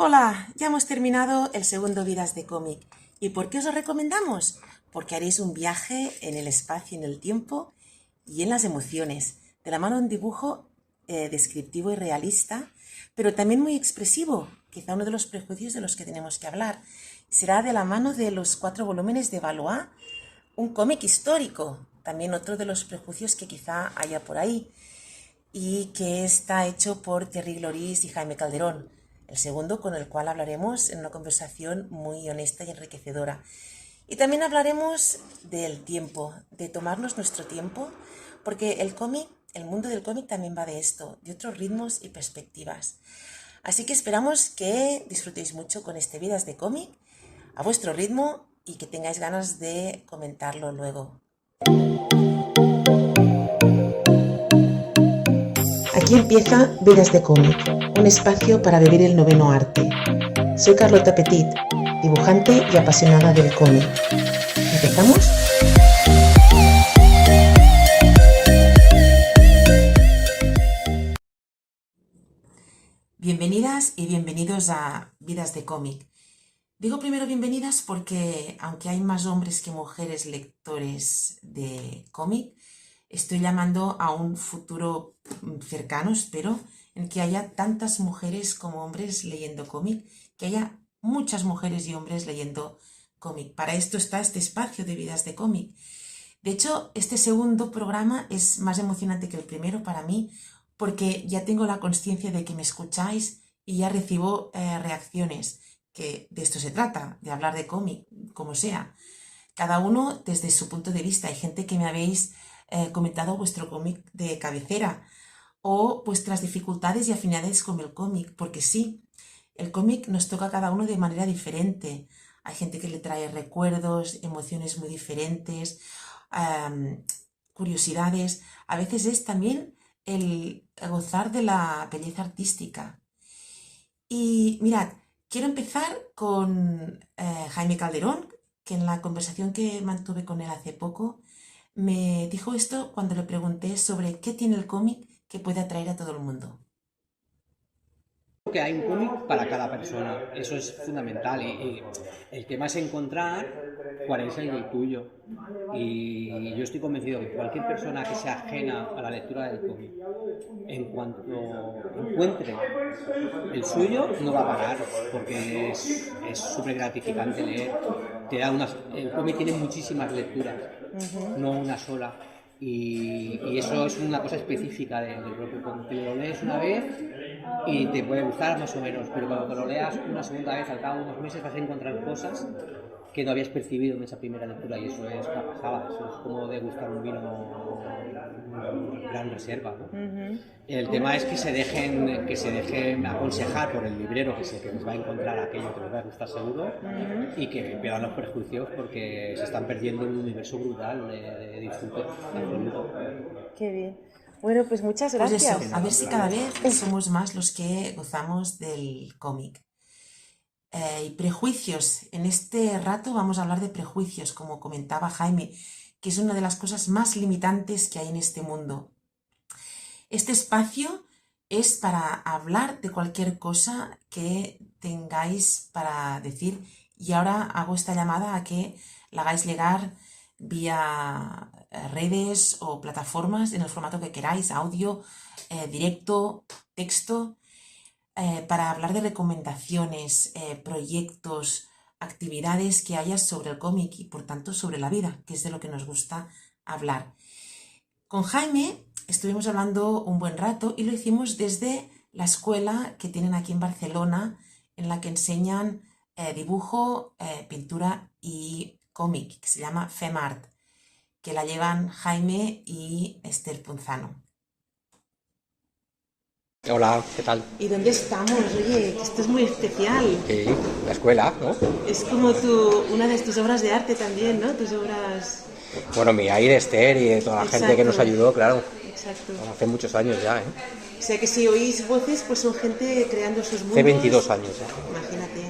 Hola, ya hemos terminado el segundo Vidas de cómic. ¿Y por qué os lo recomendamos? Porque haréis un viaje en el espacio y en el tiempo y en las emociones, de la mano de un dibujo descriptivo y realista, pero también muy expresivo, quizá uno de los prejuicios de los que tenemos que hablar. Será de la mano de los 4 volúmenes de Valois, un cómic histórico, también otro de los prejuicios que quizá haya por ahí, y que está hecho por Thierry Gloris y Jaime Calderón, el segundo con el cual hablaremos en una conversación muy honesta y enriquecedora. Y también hablaremos del tiempo, de tomarnos nuestro tiempo, porque el cómic, el mundo del cómic también va de esto, de otros ritmos y perspectivas. Así que esperamos que disfrutéis mucho con este Vidas de cómic, a vuestro ritmo, y que tengáis ganas de comentarlo luego. Aquí empieza Vidas de cómic, un espacio para vivir el noveno arte. Soy Carlota Petit, dibujante y apasionada del cómic. ¿Empezamos? Bienvenidas y bienvenidos a Vidas de cómic. Digo primero bienvenidas porque, aunque hay más hombres que mujeres lectores de cómic, estoy llamando a un futuro cercano, espero, en que haya tantas mujeres como hombres leyendo cómic, que haya muchas mujeres y hombres leyendo cómic. Para esto está este espacio de Vidas de cómic. De hecho, este segundo programa es más emocionante que el primero para mí, porque ya tengo la consciencia de que me escucháis y ya recibo reacciones, que de esto se trata, de hablar de cómic, como sea. Cada uno desde su punto de vista. Hay gente que me habéis comentado vuestro cómic de cabecera o vuestras dificultades y afinidades con el cómic, porque sí, el cómic nos toca a cada uno de manera diferente. Hay gente que le trae recuerdos, emociones muy diferentes, curiosidades. A veces es también el gozar de la belleza artística. Y mirad, quiero empezar con Jaime Calderón, que en la conversación que mantuve con él hace poco me dijo esto cuando le pregunté sobre qué tiene el cómic que puede atraer a todo el mundo. Que hay un cómic para cada persona, eso es fundamental y el tema es encontrar cuál es el tuyo y yo estoy convencido que cualquier persona que sea ajena a la lectura del cómic, en cuanto encuentre el suyo, no va a parar porque es súper gratificante leer, el cómic tiene muchísimas lecturas, no una sola. Y eso es una cosa específica del propio cómic. Te lo lees una vez y te puede gustar más o menos, pero cuando te lo leas una segunda vez al cabo de unos meses vas a encontrar cosas que no habías percibido en esa primera lectura y eso es una pasada, eso es como degustar un vino gran reserva, ¿no? El tema es que se dejen aconsejar por el librero, que sé que les va a encontrar aquello que les va a gustar seguro y que pierdan los prejuicios porque se están perdiendo un universo brutal de disfrute absoluto. Qué bien. Bueno, pues muchas Pues gracias. eso, A ver si cada vez somos más los que gozamos del cómic. Y prejuicios. En este rato vamos a hablar de prejuicios, como comentaba Jaime, que es una de las cosas más limitantes que hay en este mundo. Este espacio es para hablar de cualquier cosa que tengáis para decir, y ahora hago esta llamada a que la hagáis llegar vía redes o plataformas en el formato que queráis, audio, directo, texto, para hablar de recomendaciones, proyectos, actividades que haya sobre el cómic y por tanto sobre la vida, que es de lo que nos gusta hablar. Con Jaime estuvimos hablando un buen rato y lo hicimos desde la escuela que tienen aquí en Barcelona, en la que enseñan dibujo, pintura y cómic, que se llama FEMART, que la llevan Jaime y Esther Punzano. hola, ¿qué tal? ¿Y dónde estamos? Oye, que esto es muy especial. Sí, la escuela, ¿no? Es como una de tus obras de arte también, ¿no? Tus obras... Bueno, mía y de Esther y de toda la gente que nos ayudó, claro. Exacto. Hace muchos años ya, ¿eh? O sea que si oís voces, pues son gente creando sus mundos. Hace 22 años ya. Imagínate.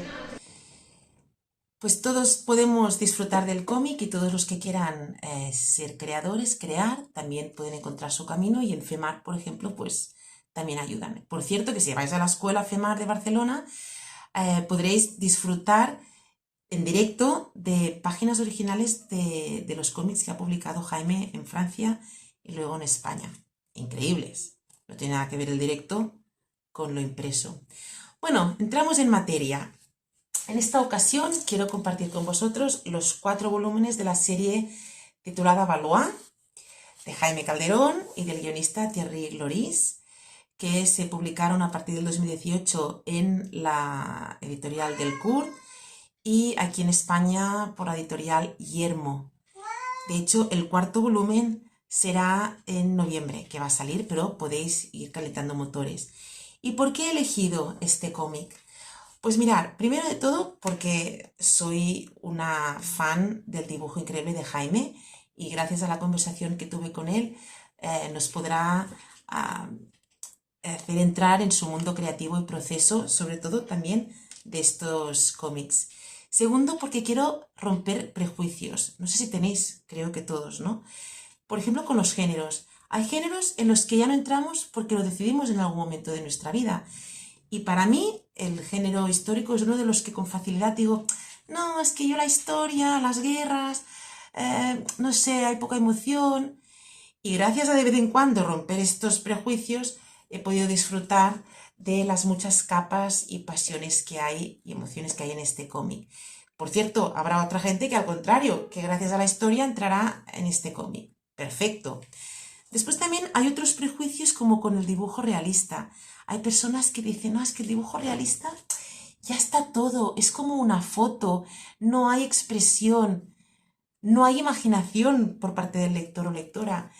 Pues todos podemos disfrutar del cómic y todos los que quieran ser creadores, crear, también pueden encontrar su camino y en FEMAR, por ejemplo, pues también ayudan. Por cierto, que si vais a la escuela FEMAR de Barcelona, podréis disfrutar en directo de páginas originales de los cómics que ha publicado Jaime en Francia y luego en España. Increíbles. No tiene nada que ver el directo con lo impreso. Bueno, entramos en materia. En esta ocasión quiero compartir con vosotros los 4 volúmenes de la serie titulada Valois, de Jaime Calderón y del guionista Thierry Loris, que se publicaron a partir del 2018 en la editorial Delcourt y aquí en España por la editorial Yermo. De hecho, el 4.º volumen será en noviembre, que va a salir, pero podéis ir calentando motores. ¿Y por qué he elegido este cómic? Pues mirar, primero de todo porque soy una fan del dibujo increíble de Jaime y gracias a la conversación que tuve con él nos podrá hacer entrar en su mundo creativo y proceso, sobre todo también de estos cómics. Segundo, porque quiero romper prejuicios. No sé si tenéis, creo que todos, ¿no? Por ejemplo, con los géneros. Hay géneros en los que ya no entramos porque lo decidimos en algún momento de nuestra vida. Y para mí, el género histórico es uno de los que con facilidad digo, no, es que yo la historia, las guerras, no sé, hay poca emoción. Y gracias a de vez en cuando romper estos prejuicios, he podido disfrutar de las muchas capas y pasiones que hay y emociones que hay en este cómic. Por cierto, habrá otra gente que al contrario, que gracias a la historia entrará en este cómic. Perfecto. Después también hay otros prejuicios como con el dibujo realista. Hay personas que dicen, no, es que el dibujo realista ya está todo, es como una foto, no hay expresión, no hay imaginación por parte del lector o lectora.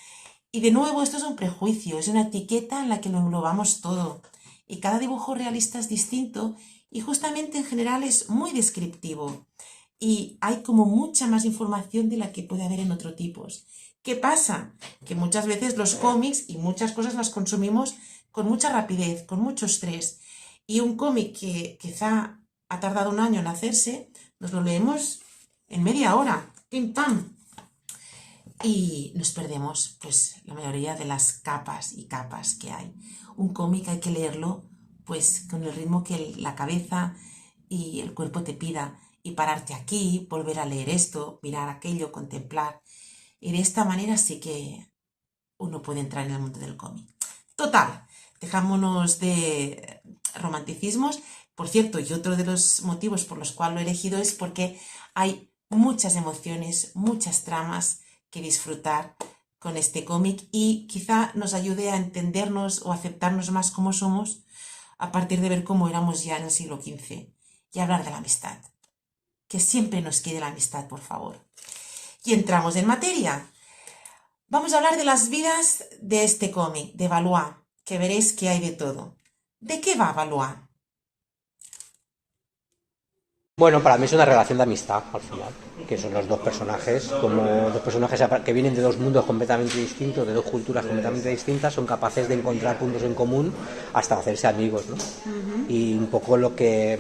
Y de nuevo, esto es un prejuicio, es una etiqueta en la que lo englobamos todo. Y cada dibujo realista es distinto y justamente en general es muy descriptivo. Y hay como mucha más información de la que puede haber en otros tipos. ¿Qué pasa? Que muchas veces los cómics y muchas cosas las consumimos con mucha rapidez, con mucho estrés. Y un cómic que quizá ha tardado un año en hacerse, nos lo leemos en media hora. ¡Pim, pam! Y nos perdemos pues la mayoría de las capas y capas que hay. Un cómic hay que leerlo pues con el ritmo que la cabeza y el cuerpo te pida y pararte aquí, volver a leer esto, mirar aquello, contemplar. Y de esta manera sí que uno puede entrar en el mundo del cómic. Total, dejámonos de romanticismos. Por cierto, y otro de los motivos por los cuales lo he elegido es porque hay muchas emociones, muchas tramas que disfrutar con este cómic y quizá nos ayude a entendernos o aceptarnos más como somos a partir de ver cómo éramos ya en el siglo XV y hablar de la amistad. Que siempre nos quede la amistad, por favor. Y entramos en materia. Vamos a hablar de las vidas de este cómic, de Valois, que veréis que hay de todo. ¿De qué va Valois? Bueno, para mí es una relación de amistad, al final, que son los dos personajes, como dos personajes que vienen de dos mundos completamente distintos, de dos culturas completamente distintas, son capaces de encontrar puntos en común hasta hacerse amigos, ¿no? Y un poco lo que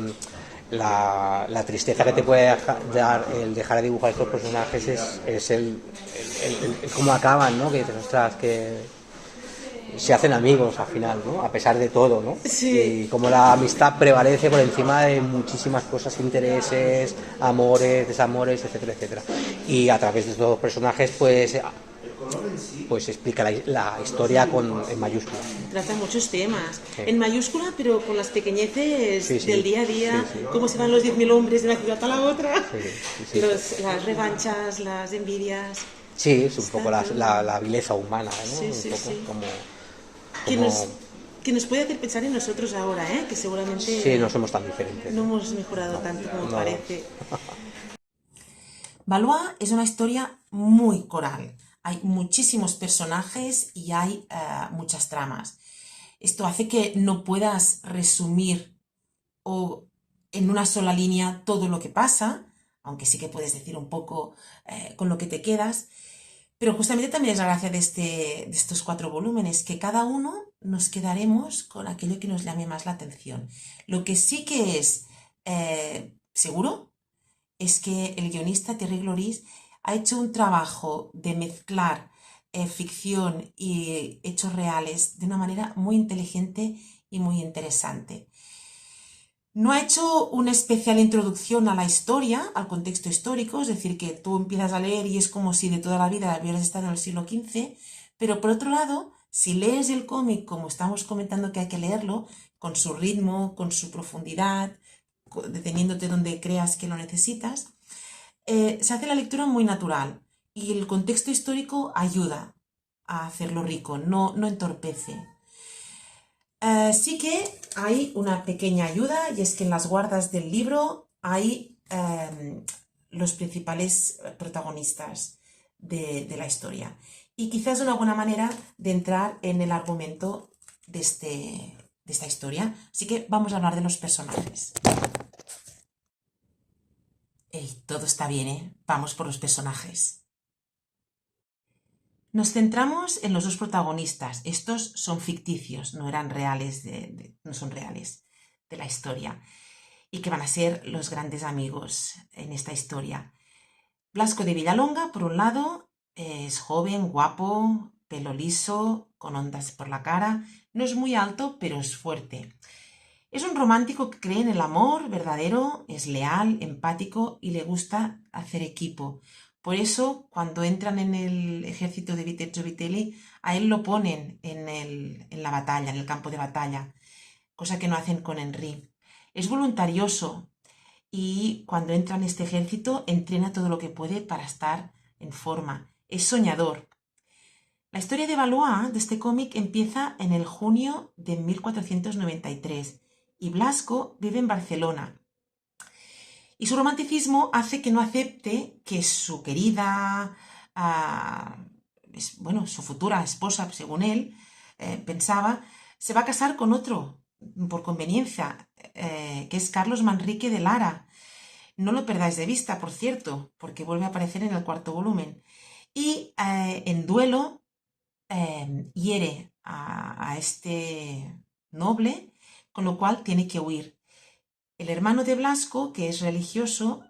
la tristeza que te puede dar el dejar de dibujar estos personajes es el cómo acaban, ¿no? Que dices, ostras, que se hacen amigos al final, ¿no? A pesar de todo, ¿no? Sí. Y como la amistad prevalece por encima de muchísimas cosas, intereses, amores, desamores, etcétera, etcétera. Y a través de estos dos personajes, pues explica la historia en mayúsculas. Trata muchos temas. Sí. En mayúscula, pero con las pequeñeces Sí, sí. del día a día, Sí, sí. cómo se van los 10.000 hombres de una ciudad a la otra, Sí. las revanchas, las envidias. Sí, es un poco la vileza humana, ¿no? Sí, sí, un poco sí. como Que nos puede hacer pensar en nosotros ahora, ¿eh? Que seguramente sí, no somos tan diferentes. no hemos mejorado tanto como No. parece. Valois es una historia muy coral. Hay muchísimos personajes y hay muchas tramas. Esto hace que no puedas resumir o en una sola línea todo lo que pasa, aunque sí que puedes decir un poco con lo que te quedas. Pero justamente también es la gracia de estos 4 volúmenes, que cada uno nos quedaremos con aquello que nos llame más la atención. Lo que sí que es seguro es que el guionista Thierry Loris ha hecho un trabajo de mezclar ficción y hechos reales de una manera muy inteligente y muy interesante. No ha hecho una especial introducción a la historia, al contexto histórico, es decir, que tú empiezas a leer y es como si de toda la vida hubieras estado en el siglo XV, pero por otro lado, si lees el cómic como estamos comentando que hay que leerlo, con su ritmo, con su profundidad, deteniéndote donde creas que lo necesitas, se hace la lectura muy natural y el contexto histórico ayuda a hacerlo rico, no entorpece. Sí que hay una pequeña ayuda y es que en las guardas del libro hay los principales protagonistas de la historia. Y quizás una buena manera de entrar en el argumento de esta historia. Así que vamos a hablar de los personajes. Ey, todo está bien, ¿eh? Vamos por los personajes. Nos centramos en los dos protagonistas. Estos son ficticios, no eran reales, no son reales de la historia. Y que van a ser los grandes amigos en esta historia. Blasco de Villalonga, por un lado, es joven, guapo, pelo liso, con ondas por la cara. No es muy alto, pero es fuerte. Es un romántico que cree en el amor verdadero, es leal, empático y le gusta hacer equipo. Por eso, cuando entran en el ejército de Vittorio Vitelli, a él lo ponen en la batalla, en el campo de batalla, cosa que no hacen con Henry. Es voluntarioso y cuando entra en este ejército entrena todo lo que puede para estar en forma. Es soñador. La historia de Valois, de este cómic, empieza en el junio de 1493 y Blasco vive en Barcelona. Y su romanticismo hace que no acepte que su querida, bueno, su futura esposa, según él, pensaba, se va a casar con otro, por conveniencia, que es Carlos Manrique de Lara. No lo perdáis de vista, por cierto, porque vuelve a aparecer en el cuarto volumen. Y en duelo hiere a este noble, con lo cual tiene que huir. El hermano de Blasco, que es religioso,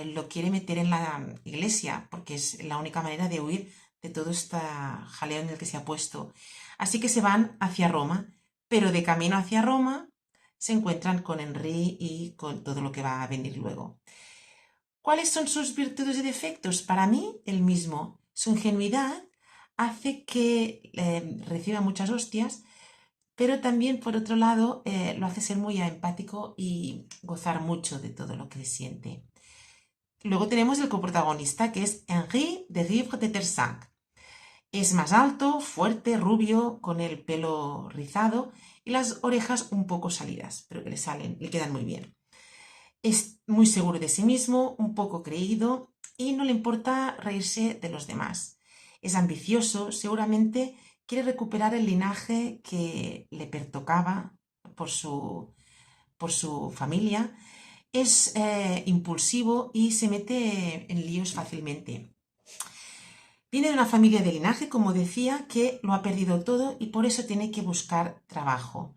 lo quiere meter en la iglesia, porque es la única manera de huir de todo este jaleo en el que se ha puesto. Así que se van hacia Roma, pero de camino hacia Roma se encuentran con Henry y con todo lo que va a venir luego. ¿Cuáles son sus virtudes y defectos? Para mí, el mismo. Su ingenuidad hace que reciba muchas hostias, pero también, por otro lado, lo hace ser muy empático y gozar mucho de todo lo que siente. Luego tenemos el coprotagonista, que es Henri de Rivre de Tersac. Es más alto, fuerte, rubio, con el pelo rizado y las orejas un poco salidas, pero que le quedan muy bien. Es muy seguro de sí mismo, un poco creído y no le importa reírse de los demás. Es ambicioso, seguramente quiere recuperar el linaje que le pertocaba por su familia. Es impulsivo y se mete en líos fácilmente. Viene de una familia de linaje, como decía, que lo ha perdido todo y por eso tiene que buscar trabajo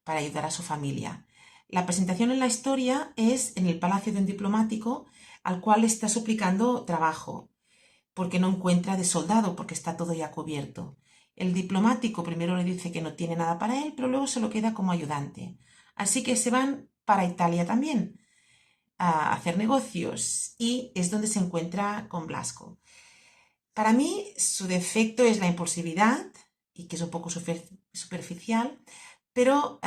para ayudar a su familia. La presentación en la historia es en el palacio de un diplomático al cual está suplicando trabajo, porque no encuentra de soldado, porque está todo ya cubierto. El diplomático primero le dice que no tiene nada para él, pero luego se lo queda como ayudante. Así que se van para Italia también a hacer negocios y es donde se encuentra con Blasco. Para mí su defecto es la impulsividad y que es un poco superficial, pero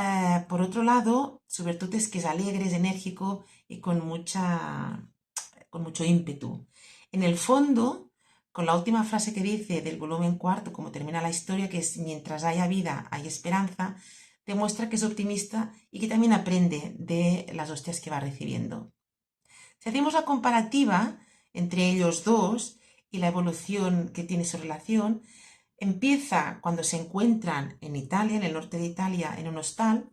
por otro lado su virtud es que es alegre, es enérgico y con mucho ímpetu. En el fondo, con la última frase que dice del volumen cuarto, como termina la historia, que es mientras haya vida, hay esperanza, demuestra que es optimista y que también aprende de las hostias que va recibiendo. Si hacemos la comparativa entre ellos dos y la evolución que tiene su relación, empieza cuando se encuentran en Italia, en el norte de Italia, en un hostal,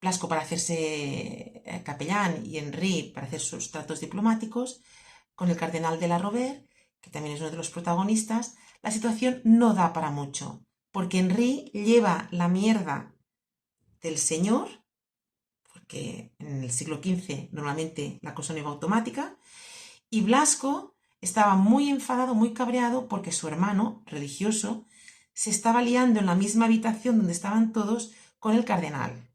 Blasco para hacerse capellán y Henry para hacer sus tratos diplomáticos, con el cardenal de la Rovere, que también es uno de los protagonistas. La situación no da para mucho, porque Henry lleva la mierda del señor, porque en el siglo XV normalmente la cosa no iba automática, y Blasco estaba muy enfadado, muy cabreado, porque su hermano, religioso, se estaba liando en la misma habitación donde estaban todos con el cardenal.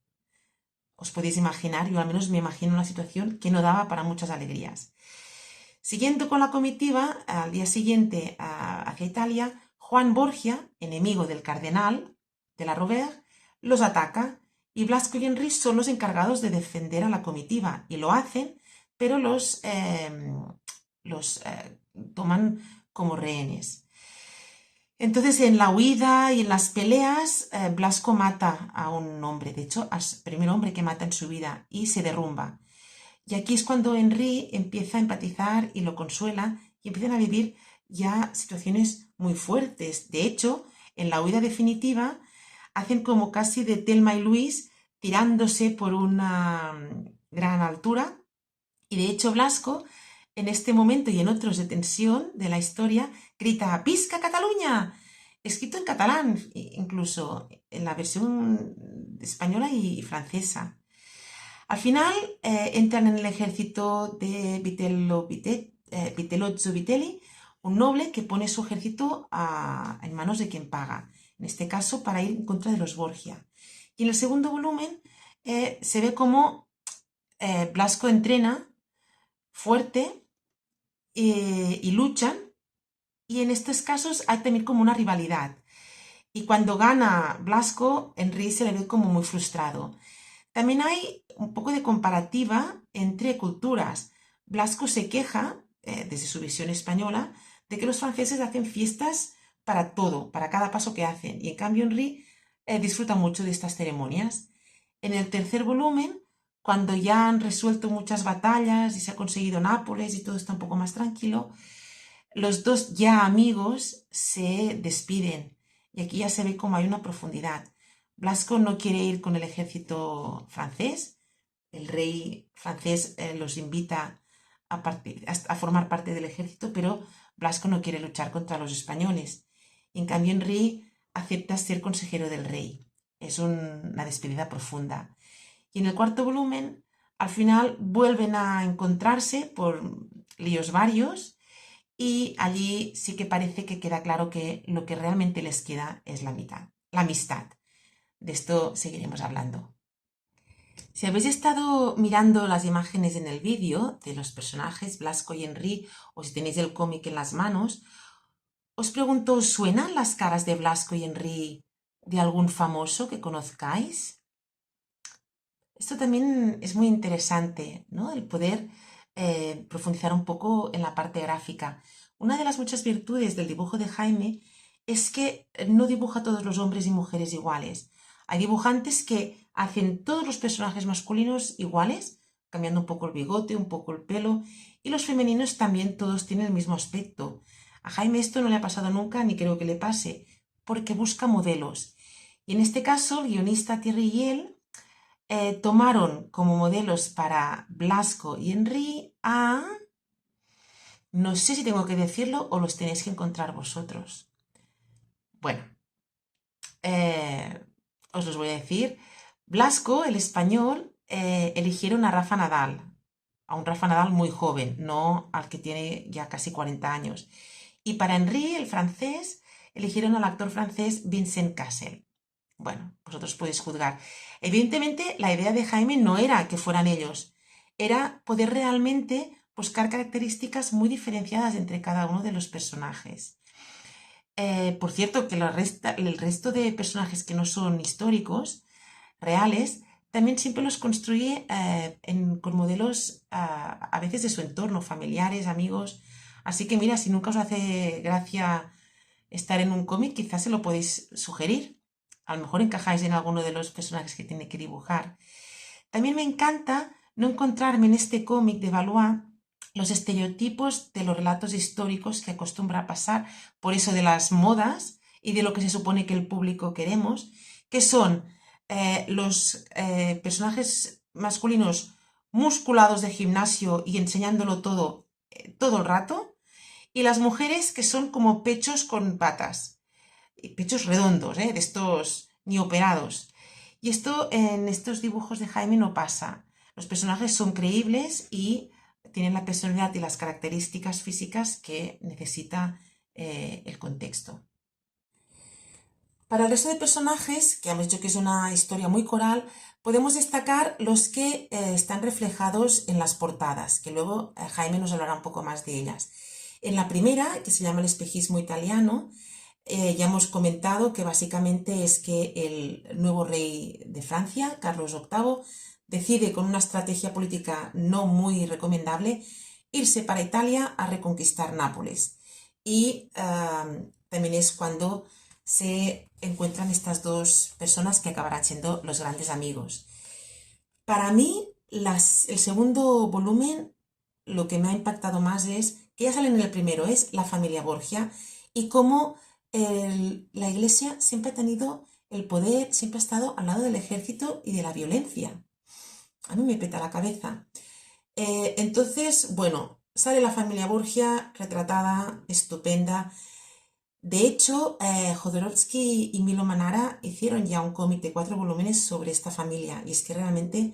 os podéis imaginar, yo al menos me imagino una situación que no daba para muchas alegrías. Siguiendo con la comitiva, al día siguiente hacia Italia, Juan Borgia, enemigo del cardenal de la Rovere, los ataca y Blasco y Henry son los encargados de defender a la comitiva y lo hacen, pero los toman como rehenes. Entonces, en la huida y en las peleas, Blasco mata a un hombre, de hecho, al primer hombre que mata en su vida, y se derrumba. Y aquí es cuando Henry empieza a empatizar y lo consuela y empiezan a vivir ya situaciones muy fuertes. De hecho, en la huida definitiva, hacen como casi de Thelma y Luis tirándose por una gran altura. Y de hecho, Blasco, en este momento y en otros de tensión de la historia, grita ¡Visca Cataluña! Escrito en catalán, incluso en la versión española y francesa. Al final entran en el ejército de Vitellozzo Vitelli, un noble que pone su ejército en manos de quien paga, en este caso para ir en contra de los Borgia. Y en el segundo volumen se ve cómo Blasco entrena fuerte y luchan, y en estos casos hay también como una rivalidad. Y cuando gana Blasco, Henry se le ve como muy frustrado. También hay un poco de comparativa entre culturas. Blasco se queja, desde su visión española, de que los franceses hacen fiestas para todo, para cada paso que hacen, y en cambio Henry disfruta mucho de estas ceremonias. En el tercer volumen, cuando ya han resuelto muchas batallas y se ha conseguido Nápoles y todo está un poco más tranquilo, los dos ya amigos se despiden y aquí ya se ve cómo hay una profundidad. Blasco no quiere ir con el ejército francés, el rey francés los invita a formar parte del ejército, pero Blasco no quiere luchar contra los españoles. En cambio, Henry acepta ser consejero del rey. Es una despedida profunda. Y en el cuarto volumen, al final, vuelven a encontrarse por líos varios y allí sí que parece que queda claro que lo que realmente les queda es la amistad. De esto seguiremos hablando. Si habéis estado mirando las imágenes en el vídeo de los personajes Blasco y Henry, o si tenéis el cómic en las manos, os pregunto, ¿os suenan las caras de Blasco y Henry de algún famoso que conozcáis? Esto también es muy interesante, ¿no? El poder profundizar un poco en la parte gráfica. Una de las muchas virtudes del dibujo de Jaime es que no dibuja a todos los hombres y mujeres iguales. Hay dibujantes que hacen todos los personajes masculinos iguales, cambiando un poco el bigote, un poco el pelo, y los femeninos también todos tienen el mismo aspecto. A Jaime esto no le ha pasado nunca, ni creo que le pase, porque busca modelos. Y en este caso, el guionista Thierry Hiel tomaron como modelos para Blasco y Henry a... No sé si tengo que decirlo o los tenéis que encontrar vosotros. Bueno, os los voy a decir. Blasco, el español, eligieron a Rafa Nadal, a un Rafa Nadal muy joven, no al que tiene ya casi 40 años. Y para Henry, el francés, eligieron al actor francés Vincent Cassel. Bueno, vosotros podéis juzgar. Evidentemente, la idea de Jaime no era que fueran ellos, era poder realmente buscar características muy diferenciadas entre cada uno de los personajes. Por cierto, que el resto de personajes que no son históricos, reales, también siempre los construye con modelos a veces de su entorno, familiares, amigos. Así que mira, si nunca os hace gracia estar en un cómic, quizás se lo podéis sugerir. A lo mejor encajáis en alguno de los personajes que tiene que dibujar. También me encanta no encontrarme en este cómic de Valois los estereotipos de los relatos históricos que acostumbra a pasar, por eso de las modas y de lo que se supone que el público queremos, que son los personajes masculinos musculados de gimnasio y enseñándolo todo el rato, y las mujeres que son como pechos con patas, pechos redondos, de estos ni operados. Y esto en estos dibujos de Jaime no pasa. Los personajes son creíbles y tienen la personalidad y las características físicas que necesita el contexto. Para el resto de personajes, que hemos dicho que es una historia muy coral, podemos destacar los que están reflejados en las portadas, que luego Jaime nos hablará un poco más de ellas. En la primera, que se llama El espejismo italiano, ya hemos comentado que básicamente es que el nuevo rey de Francia, Carlos VIII, decide con una estrategia política no muy recomendable irse para Italia a reconquistar Nápoles. Y también es cuando se encuentran estas dos personas que acabarán siendo los grandes amigos. Para mí, el segundo volumen, lo que me ha impactado más es, que ya salen en el primero, es la familia Borgia y cómo la Iglesia siempre ha tenido el poder, siempre ha estado al lado del ejército y de la violencia. A mí me peta la cabeza. Entonces, bueno, sale la familia Borgia retratada, estupenda. De hecho, Jodorowsky y Milo Manara hicieron ya un cómic de 4 volúmenes sobre esta familia y es que realmente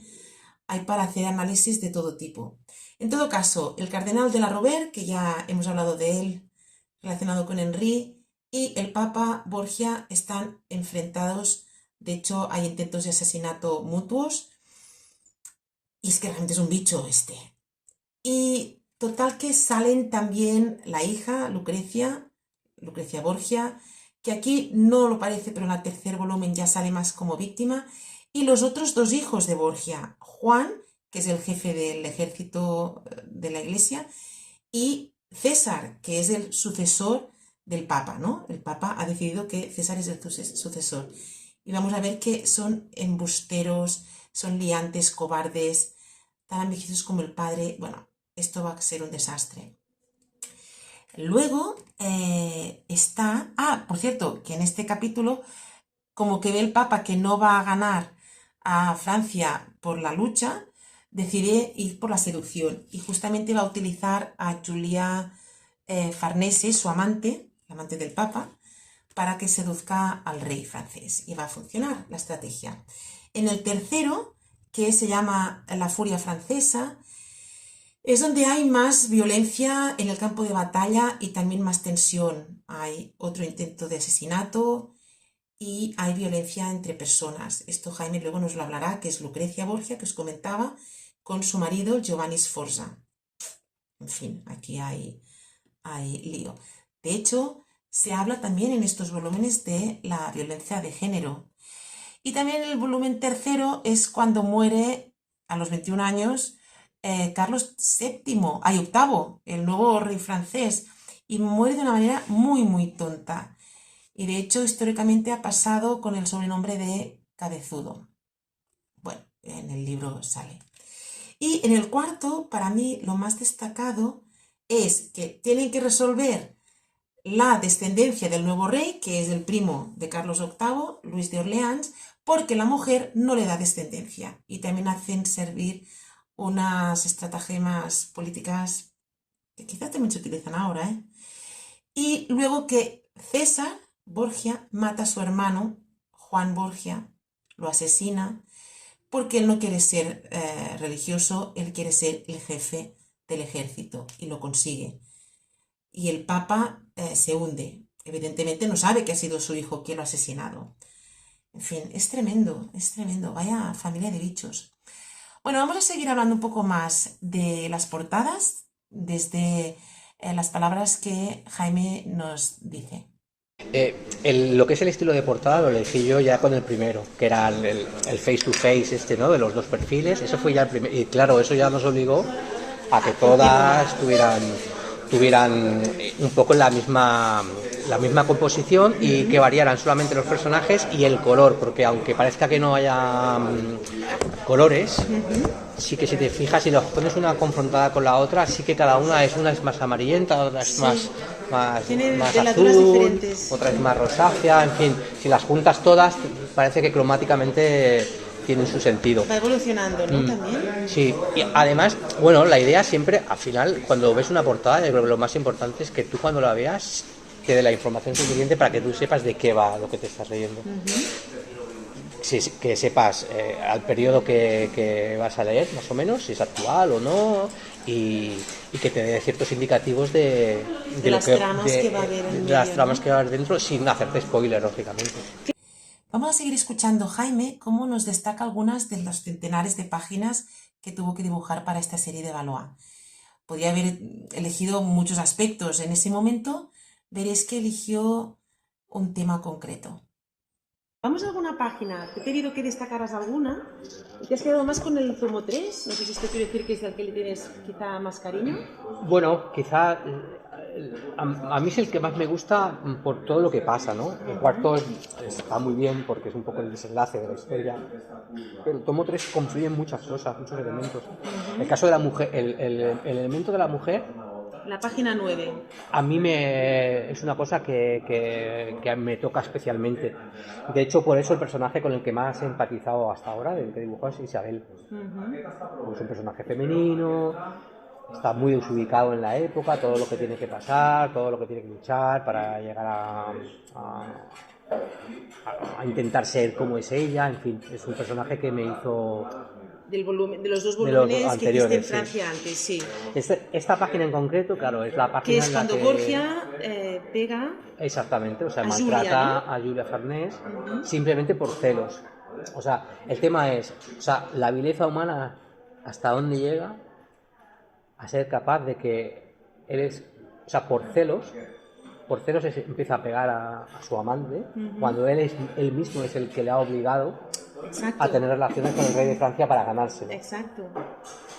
hay para hacer análisis de todo tipo. En todo caso, el cardenal de la Rovere, que ya hemos hablado de él relacionado con Henry, y el Papa Borgia están enfrentados. De hecho, hay intentos de asesinato mutuos y es que realmente es un bicho este. Y total que salen también la hija, Lucrecia Borgia, que aquí no lo parece, pero en el tercer volumen ya sale más como víctima, y los otros dos hijos de Borgia, Juan, que es el jefe del ejército de la Iglesia, y César, que es el sucesor del Papa, ¿no? El Papa ha decidido que César es el sucesor. Y vamos a ver que son embusteros, son liantes, cobardes, tan ambiciosos como el padre. Bueno, esto va a ser un desastre. Luego está... por cierto, que en este capítulo, como que ve el Papa que no va a ganar a Francia por la lucha, decide ir por la seducción y justamente va a utilizar a Julia Farnese, su amante, la amante del Papa, para que seduzca al rey francés. Y va a funcionar la estrategia. En el tercero, que se llama La furia francesa, es donde hay más violencia en el campo de batalla y también más tensión. Hay otro intento de asesinato y hay violencia entre personas. Esto Jaime luego nos lo hablará, que es Lucrecia Borgia, que os comentaba, con su marido Giovanni Sforza. En fin, aquí hay lío. De hecho, se habla también en estos volúmenes de la violencia de género. Y también en el volumen tercero es cuando muere a los 21 años Carlos VIII, el nuevo rey francés, y muere de una manera muy, muy tonta. Y de hecho, históricamente ha pasado con el sobrenombre de Cabezudo. Bueno, en el libro sale. Y en el cuarto, para mí, lo más destacado es que tienen que resolver la descendencia del nuevo rey, que es el primo de Carlos VIII, Luis de Orleans, porque la mujer no le da descendencia. Y también hacen servir unas estratagemas políticas que quizás también se utilizan ahora, ¿eh? Y luego que César Borgia mata a su hermano, Juan Borgia, lo asesina, porque él no quiere ser religioso, él quiere ser el jefe del ejército y lo consigue. Y el Papa se hunde. Evidentemente no sabe que ha sido su hijo quien lo ha asesinado. En fin, es tremendo, vaya familia de bichos. Bueno, vamos a seguir hablando un poco más de las portadas, desde las palabras que Jaime nos dice. Lo que es el estilo de portada lo elegí yo ya con el primero, que era el face to face, ¿no? De los dos perfiles. Eso fue ya el primero. Y claro, eso ya nos obligó a que todas tuvieran un poco la misma composición y que variaran solamente los personajes y el color, porque aunque parezca que no haya colores, sí que si te fijas y los pones una confrontada con la otra, sí que cada una es más amarillenta, otra es más azul, diferentes. Otra es más rosácea, en fin, si las juntas todas parece que cromáticamente tienen su sentido. Va evolucionando, ¿no? También. Sí, y además, bueno, la idea siempre, al final, cuando ves una portada, yo creo que lo más importante es que tú cuando la veas te dé la información suficiente para que tú sepas de qué va lo que te estás leyendo. que sepas al periodo que vas a leer, más o menos, si es actual o no, y que te dé ciertos indicativos De lo las tramas que va a haber en de las medio, tramas ¿no? que va a haber dentro, sin hacerte spoiler, lógicamente. Vamos a seguir escuchando Jaime cómo nos destaca algunas de los centenares de páginas que tuvo que dibujar para esta serie de Valois. Podría haber elegido muchos aspectos. En ese momento veréis que eligió un tema concreto. Vamos a alguna página. Te he pedido que destacaras alguna. ¿Te has quedado más con el tomo 3? No sé si esto quiere decir que es el que le tienes quizá más cariño. Bueno, quizá a mí es el que más me gusta por todo lo que pasa, ¿no? El cuarto está muy bien porque es un poco el desenlace de la historia, pero el tomo 3 confluye en muchas cosas, muchos elementos. El caso de la mujer, el elemento de la mujer, La página 9. a mí es una cosa que me toca especialmente. De hecho, por eso el personaje con el que más he empatizado hasta ahora, del que dibujó, es Isabel. Es un personaje femenino, está muy desubicado en la época, todo lo que tiene que pasar, todo lo que tiene que luchar para llegar a intentar ser como es ella, en fin, es un personaje que me hizo De los dos de los volúmenes que hiciste en anteriores, sí. Francia antes, sí. Esta página en concreto, claro, es la Que página es en la cuando que... Borgia pega Exactamente, o sea, a Julia, maltrata ¿no? a Julia Farnés simplemente por celos. O sea, el tema es, o sea, la vileza humana hasta dónde llega a ser capaz de que eres, o sea, por celos empieza a pegar a su amante, cuando él mismo es el que le ha obligado a Exacto, tener relaciones con el rey de Francia para ganárselo. exacto.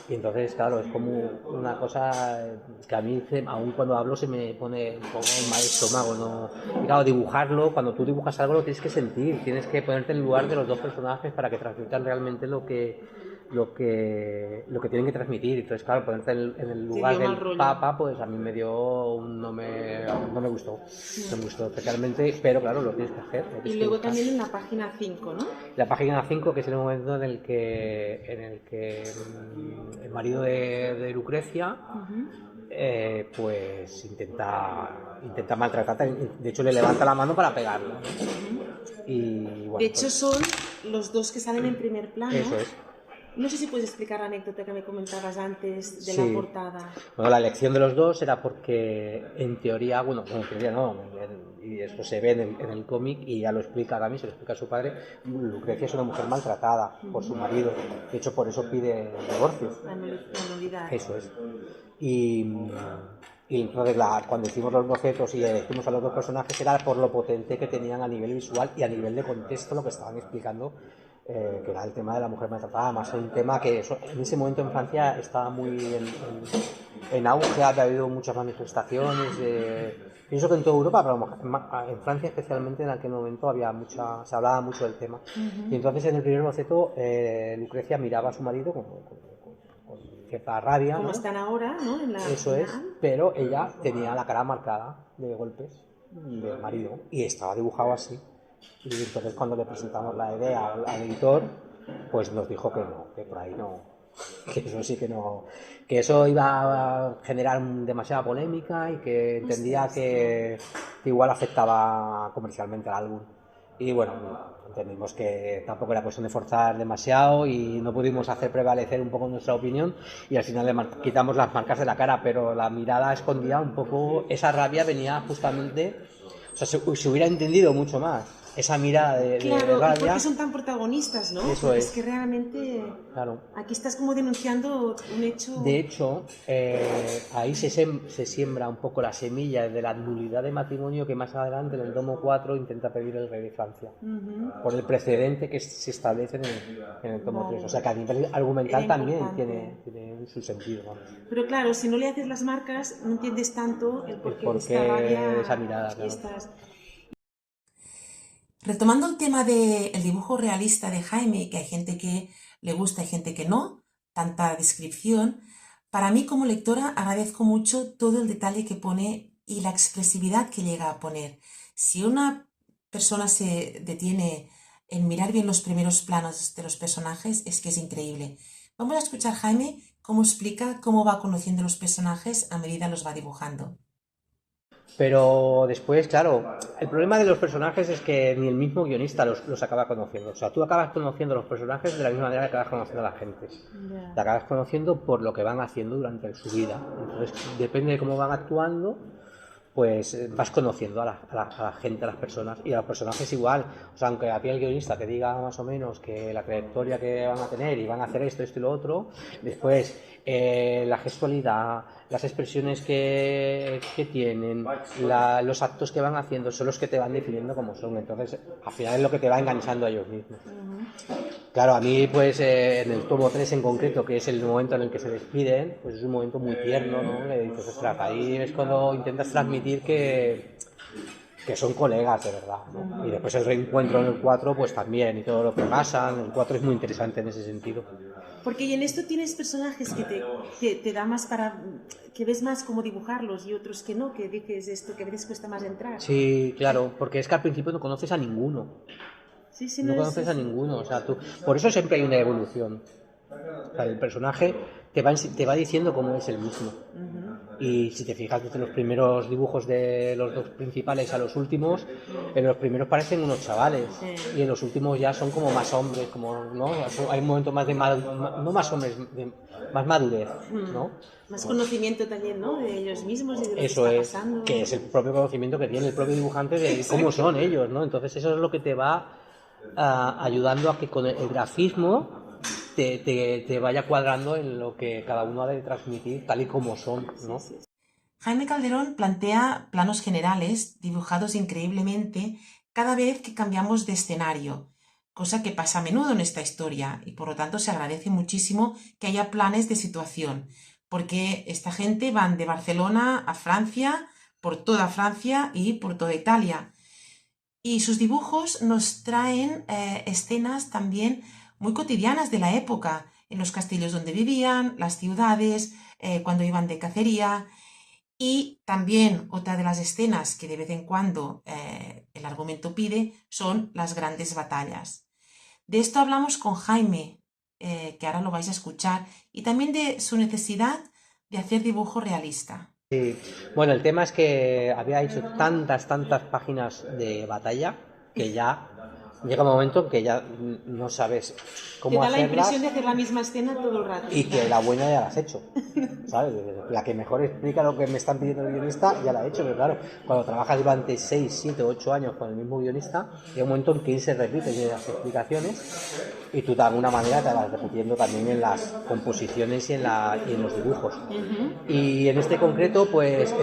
Y entonces, claro, es como una cosa que a mí, aún cuando hablo, se me pone un poco mal estómago, ¿no? Y claro, dibujarlo, cuando tú dibujas algo lo tienes que sentir, tienes que ponerte en el lugar de los dos personajes para que transmitan realmente lo que tienen que transmitir. Entonces, claro, ponerte en el Te lugar dio del mal rollo. papa, pues a mí me dio, no me gustó, no me gustó especialmente, pero claro, lo tienes que hacer, lo Y tienes que luego dibujar. también en la página 5, ¿no? La página 5, que es el momento en el que el marido de Lucrecia pues intenta maltratarla, de hecho le levanta la mano para pegarla. Y De bueno, hecho, pues son los dos que salen en primer plano. eso es. No sé si puedes explicar la anécdota que me comentabas antes de la Sí. portada. Bueno, la elección de los dos era porque, en teoría, bueno, en teoría no, y eso se ve en el cómic y ya lo explica Gami, se lo explica a su padre. Lucrecia es una mujer maltratada por su marido, de hecho por eso pide divorcio. La nulidad. Eso es. Y entonces cuando hicimos los bocetos y elegimos a los dos personajes era por lo potente que tenían a nivel visual y a nivel de contexto lo que estaban explicando, que era el tema de la mujer maltratada, más un tema que en ese momento en Francia estaba muy en auge, había habido muchas manifestaciones. Pienso que en toda Europa, pero en Francia especialmente en aquel momento se hablaba mucho del tema. Y entonces en el primer boceto Lucrecia miraba a su marido con cierta rabia, Como ¿no? están ahora, ¿no? En la Eso final. es, pero ella tenía la cara marcada de golpes del marido y estaba dibujado así. Y entonces cuando le presentamos la idea al editor, pues nos dijo que no, que por ahí no, que eso sí que no, que eso iba a generar demasiada polémica y que entendía que igual afectaba comercialmente al álbum. Y bueno, entendimos que tampoco era cuestión de forzar demasiado y no pudimos hacer prevalecer un poco nuestra opinión y al final le quitamos las marcas de la cara, pero la mirada escondía un poco, esa rabia venía justamente, o sea, se hubiera entendido mucho más esa mirada de Claro, ¿y por rabia. qué son tan protagonistas, no? Eso Porque es. es que realmente Claro. aquí estás como denunciando un hecho. De hecho, ahí se siembra un poco la semilla de la nulidad de matrimonio que más adelante en el tomo 4 intenta pedir el rey de Francia, por el precedente que se establece en el tomo Vale. 3. O sea que a nivel argumental Era también importante. tiene su sentido, vamos. Pero claro, si no le haces las marcas, no entiendes tanto el porqué de esta rabia Porque esa mirada, y claro. estas. Retomando el tema del dibujo realista de Jaime, que hay gente que le gusta y gente que no, tanta descripción, para mí como lectora agradezco mucho todo el detalle que pone y la expresividad que llega a poner. Si una persona se detiene en mirar bien los primeros planos de los personajes, es que es increíble. Vamos a escuchar Jaime cómo explica cómo va conociendo los personajes a medida los va dibujando. Pero después, claro, el problema de los personajes es que ni el mismo guionista los acaba conociendo. O sea, tú acabas conociendo los personajes de la misma manera que acabas conociendo a la gente. Ya. Te acabas conociendo por lo que van haciendo durante su vida. Entonces, depende de cómo van actuando, pues vas conociendo a la gente, a las personas, y a los personajes igual. O sea, aunque a ti el guionista te diga más o menos que la trayectoria que van a tener y van a hacer esto, esto y lo otro, después la gestualidad, las expresiones que tienen, los actos que van haciendo son los que te van definiendo cómo son. Entonces, al final es lo que te va enganchando a ellos mismos. Claro, a mí, pues en el tomo 3 en concreto, que es el momento en el que se despiden, pues es un momento muy tierno, ¿no? Le dices, ostras, ahí es cuando intentas transmitir que son colegas de verdad, ¿no? Y después el reencuentro en el 4, pues también, y todo lo que pasa. El 4 es muy interesante en ese sentido. Porque y en esto tienes personajes que te da más para... que ves más cómo dibujarlos y otros que no, que dices esto, que a veces cuesta más entrar. Sí, claro, porque es que al principio no conoces a ninguno. Sí, sí, No no conoces a ninguno, o sea, tú... Por eso siempre hay una evolución. O sea, el personaje te va diciendo cómo es el mismo. Y si te fijas desde los primeros dibujos de los dos principales a los últimos, en los primeros parecen unos chavales y en los últimos ya son como más hombres, como, ¿no? Hay un momento más de no más hombres, de más madurez, ¿no? Más conocimiento también, ¿no? De ellos mismos y de lo Eso que está es, pasando. que es el propio conocimiento que tiene el propio dibujante de cómo son ellos, ¿no? Entonces eso es lo que te va ayudando a que con el grafismo te vaya cuadrando en lo que cada uno ha de transmitir tal y como son, ¿no? Jaime Calderón plantea planos generales dibujados increíblemente cada vez que cambiamos de escenario, cosa que pasa a menudo en esta historia y por lo tanto se agradece muchísimo que haya planes de situación, porque esta gente van de Barcelona a Francia, por toda Francia y por toda Italia. Y sus dibujos nos traen escenas también muy cotidianas de la época, en los castillos donde vivían, las ciudades, cuando iban de cacería. Y también otra de las escenas que de vez en cuando el argumento pide son las grandes batallas. De esto hablamos con Jaime, que ahora lo vais a escuchar, y también de su necesidad de hacer dibujo realista. Sí. Bueno, el tema es que había hecho tantas páginas de batalla que ya llega un momento en que ya no sabes Te cómo da la impresión hacerlas de hacer la misma escena todo el rato. y que la buena ya la has hecho, ¿sabes? La que mejor explica lo que me están pidiendo el guionista ya la he hecho, pero claro, cuando trabajas durante 6, 7, 8 años con el mismo guionista, llega un momento en que él se repite en las explicaciones y tú de alguna manera te vas repitiendo también en las composiciones y en los dibujos. Y en este concreto, pues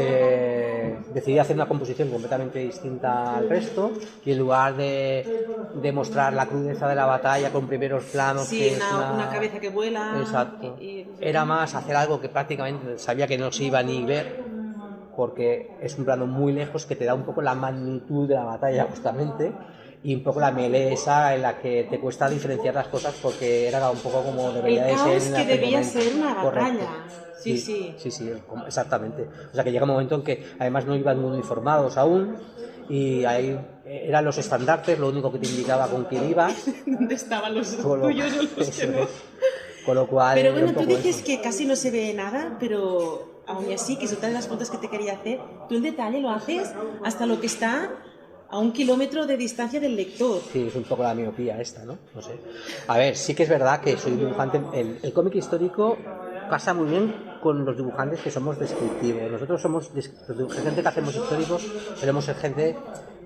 decidí hacer una composición completamente distinta al resto y en lugar de mostrar la crudeza de la batalla con primeros planos, Sí, que es una cabeza que vuela. Exacto. Era más hacer algo que prácticamente sabía que no se iba ni ver, porque es un plano muy lejos que te da un poco la magnitud de la batalla justamente y un poco la melee esa en la que te cuesta diferenciar las cosas porque era un poco como debería de ser en que aquel debía momento. ser una batalla. Correcto. Sí. Sí, exactamente. O sea que llega un momento en que además no iban uniformados aún y ahí eran los estandartes, lo único que te indicaba con quién ibas. ¿Dónde estaban los tuyos o los que no? Con lo cual, pero bueno, tú dices que casi no se ve nada, pero aún así, que es otra de las preguntas que te quería hacer, tú el detalle lo haces hasta lo que está a 1 kilómetro de distancia del lector. Sí, es un poco la miopía esta, ¿no? No sé. A ver, sí que es verdad que soy un dibujante. El cómic histórico pasa muy bien con los dibujantes que somos descriptivos. Nosotros somos gente que hacemos históricos, solemos ser gente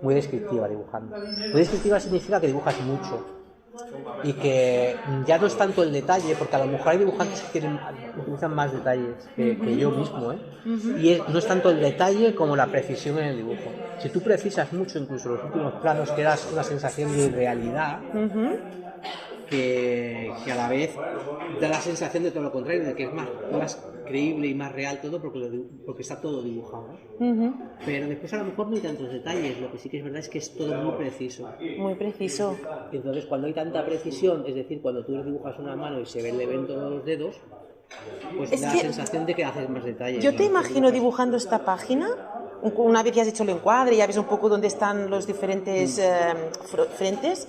muy descriptiva dibujando. Muy descriptiva significa que dibujas mucho y que ya no es tanto el detalle, porque a lo mejor hay dibujantes que utilizan más detalles que yo mismo, y no es tanto el detalle como la precisión en el dibujo. Si tú precisas mucho, incluso los últimos planos, que das una sensación de irrealidad, que a la vez da la sensación de todo lo contrario, de que es más creíble y más real todo porque está todo dibujado. Pero después a lo mejor no hay tantos detalles, lo que sí que es verdad es que es todo muy preciso. Muy preciso. Entonces cuando hay tanta precisión, es decir, cuando tú dibujas una mano y se le ven todos los dedos, pues da la sensación de que haces más detalles. Yo te imagino dibujando esta página, una vez ya has hecho el encuadre, ya ves un poco dónde están los diferentes frentes.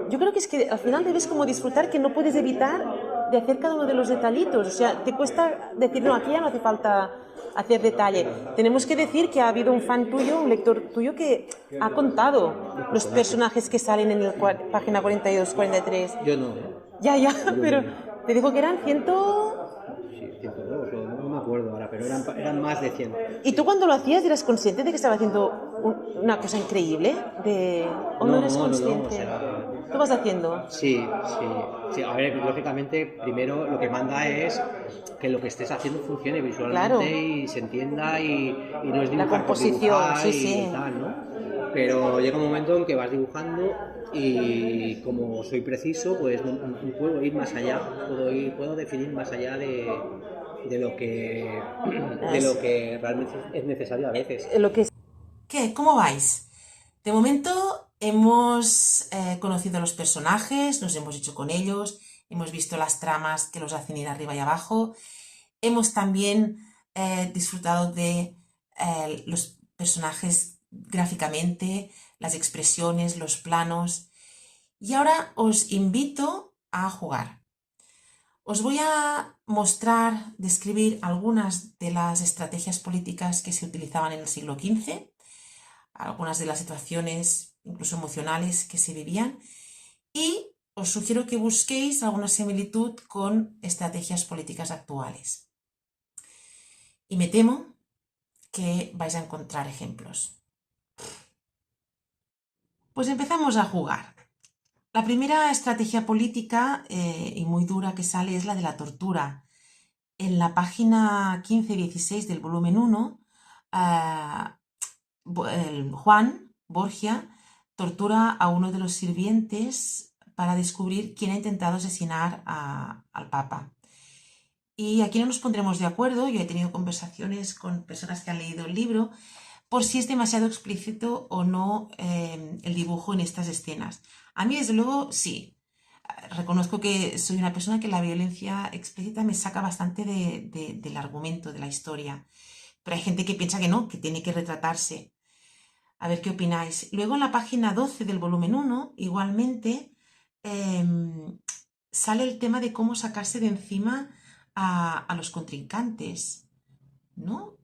Yo creo que es que al final debes como disfrutar que no puedes evitar de hacer cada uno de los detallitos. O sea, te cuesta decir, no, aquí ya no hace falta hacer detalle. Tenemos que decir que ha habido un fan tuyo, un lector tuyo, que ha contado los personajes que salen en la página 42, 43. Yo no, ¿eh? Ya, Yo pero no. te digo que eran 100... Sí, 102, no me acuerdo ahora, pero eran más de 100. ¿Y tú cuando lo hacías eras consciente de que estaba haciendo una cosa increíble? ¿O no eres consciente? O sea, ¿Qué vas haciendo? sí. A ver, lógicamente, primero lo que manda es que lo que estés haciendo funcione visualmente Claro, y se entienda y no es la dibujar por composición, dibujar sí, y sí. tal, ¿no? Pero llega un momento en que vas dibujando y como soy preciso, pues no puedo ir más allá, puedo definir más allá de lo que de Es, lo que realmente es necesario a veces. lo que es. ¿Qué? ¿Cómo vais? De momento hemos conocido a los personajes, nos hemos hecho con ellos, hemos visto las tramas que los hacen ir arriba y abajo, hemos también disfrutado de los personajes gráficamente, las expresiones, los planos, y ahora os invito a jugar. Os voy a mostrar, describir algunas de las estrategias políticas que se utilizaban en el siglo XV, algunas de las situaciones incluso emocionales que se vivían, y os sugiero que busquéis alguna similitud con estrategias políticas actuales. Y me temo que vais a encontrar ejemplos. Pues empezamos a jugar. La primera estrategia política y muy dura que sale es la de la tortura. En la página 15-16 del volumen 1, Juan Borgia tortura a uno de los sirvientes para descubrir quién ha intentado asesinar al Papa. Y aquí no nos pondremos de acuerdo, yo he tenido conversaciones con personas que han leído el libro, por si es demasiado explícito o no el dibujo en estas escenas. A mí, desde luego, sí. Reconozco que soy una persona que la violencia explícita me saca bastante del argumento, de la historia. Pero hay gente que piensa que no, que tiene que retratarse. A ver qué opináis. Luego en la página 12 del volumen 1, igualmente, sale el tema de cómo sacarse de encima a los contrincantes, ¿no?